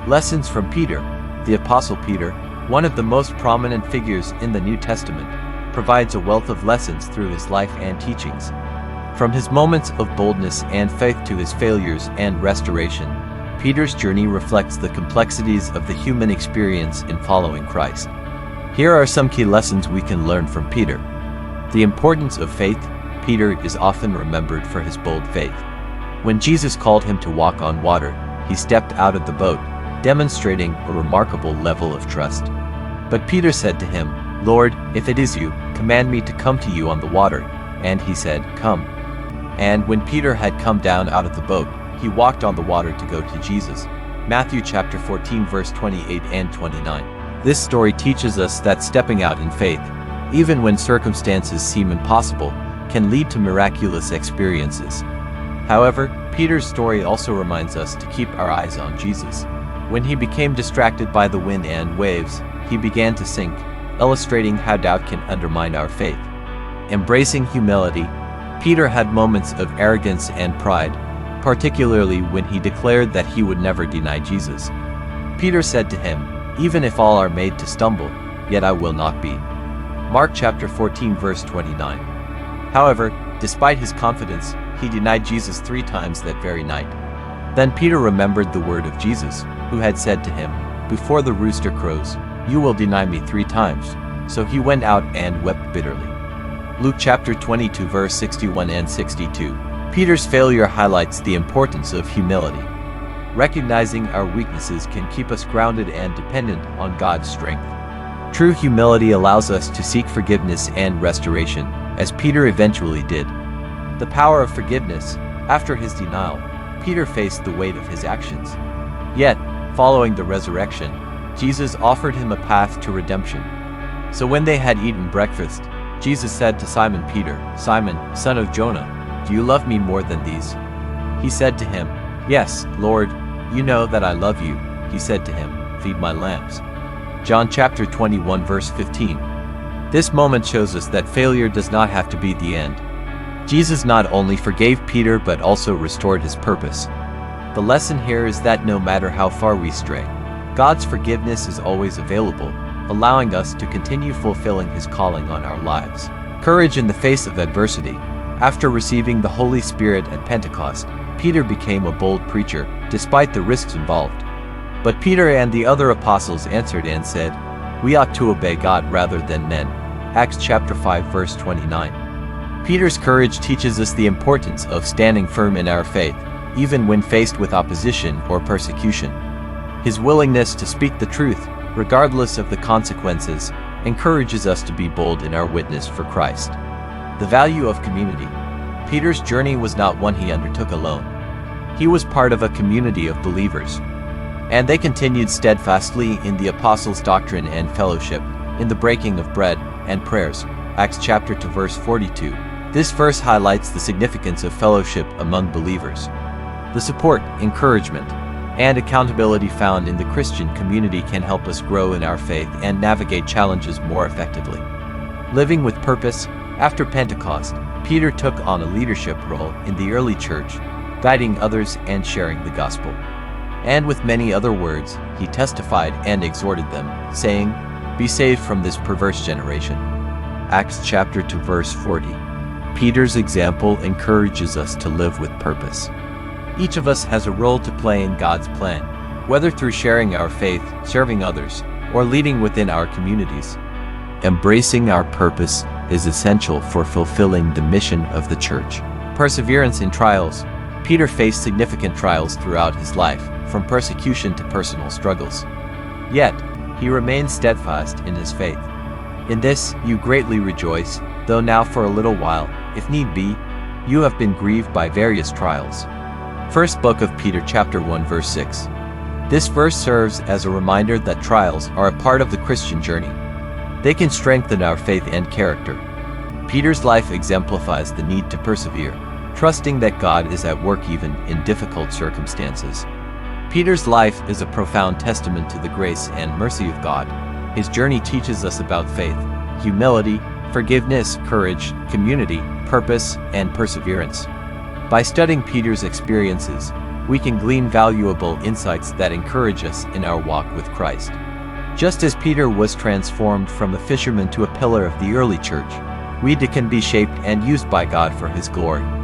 Lessons from Peter. The Apostle Peter, one of the most prominent figures in the New Testament, provides a wealth of lessons through his life and teachings. From his moments of boldness and faith to his failures and restoration, Peter's journey reflects the complexities of the human experience in following Christ. Here are some key lessons we can learn from Peter. The importance of faith. Peter is often remembered for his bold faith. When Jesus called him to walk on water, he stepped out of the boat, demonstrating a remarkable level of trust. But Peter said to him, "Lord, if it is you, command me to come to you on the water." And he said, "Come." And when Peter had come down out of the boat, he walked on the water to go to Jesus. Matthew chapter 14 verse 28 and 29. This story teaches us that stepping out in faith, even when circumstances seem impossible, can lead to miraculous experiences. However, Peter's story also reminds us to keep our eyes on Jesus. When he became distracted by the wind and waves, he began to sink, illustrating how doubt can undermine our faith. Embracing humility. Peter had moments of arrogance and pride, particularly when he declared that he would never deny Jesus. Peter said to him, "Even if all are made to stumble, yet I will not be." Mark chapter 14 verse 29. However, despite his confidence, he denied Jesus 3 times that very night. Then Peter remembered the word of Jesus, who had said to him, "Before the rooster crows, you will deny me 3 times." So he went out and wept bitterly. Luke chapter 22 verse 61 and 62. Peter's failure highlights the importance of humility. Recognizing our weaknesses can keep us grounded and dependent on God's strength. True humility allows us to seek forgiveness and restoration, as Peter eventually did. The power of forgiveness. After his denial, Peter faced the weight of his actions. Yet, following the resurrection, Jesus offered him a path to redemption. So when they had eaten breakfast, Jesus said to Simon Peter, "Simon, son of Jonah, do you love me more than these?" He said to him, "Yes, Lord, you know that I love you." He said to him, "Feed my lambs." John chapter 21 verse 15. This moment shows us that failure does not have to be the end. Jesus not only forgave Peter but also restored his purpose. The lesson here is that no matter how far we stray, God's forgiveness is always available, allowing us to continue fulfilling his calling on our lives. Courage in the face of adversity. After receiving the Holy Spirit at Pentecost, Peter became a bold preacher, despite the risks involved. But Peter and the other apostles answered and said, "We ought to obey God rather than men." Acts chapter 5 verse 29. Peter's courage teaches us the importance of standing firm in our faith, even when faced with opposition or persecution. His willingness to speak the truth, regardless of the consequences, encourages us to be bold in our witness for Christ. The value of community. Peter's journey was not one he undertook alone. He was part of a community of believers, and they continued steadfastly in the apostles' doctrine and fellowship, in the breaking of bread and prayers. Acts chapter 2 verse 42. This verse highlights the significance of fellowship among believers. The support, encouragement, and accountability found in the Christian community can help us grow in our faith and navigate challenges more effectively. Living with purpose. After Pentecost, Peter took on a leadership role in the early church, guiding others and sharing the gospel. And with many other words, he testified and exhorted them, saying, "Be saved from this perverse generation." Acts chapter 2 verse 40. Peter's example encourages us to live with purpose. Each of us has a role to play in God's plan, whether through sharing our faith, serving others, or leading within our communities. Embracing our purpose is essential for fulfilling the mission of the church. Perseverance in trials. Peter faced significant trials throughout his life, from persecution to personal struggles. Yet, he remained steadfast in his faith. In this you greatly rejoice, though now for a little while, if need be, you have been grieved by various trials. First book of Peter chapter 1 verse 6. This verse serves as a reminder that trials are a part of the Christian journey. They can strengthen our faith and character. Peter's life exemplifies the need to persevere, trusting that God is at work even in difficult circumstances. Peter's life is a profound testament to the grace and mercy of God. His journey teaches us about faith, humility, forgiveness, courage, community, purpose, and perseverance. By studying Peter's experiences, we can glean valuable insights that encourage us in our walk with Christ. Just as Peter was transformed from a fisherman to a pillar of the early church, we too can be shaped and used by God for His glory.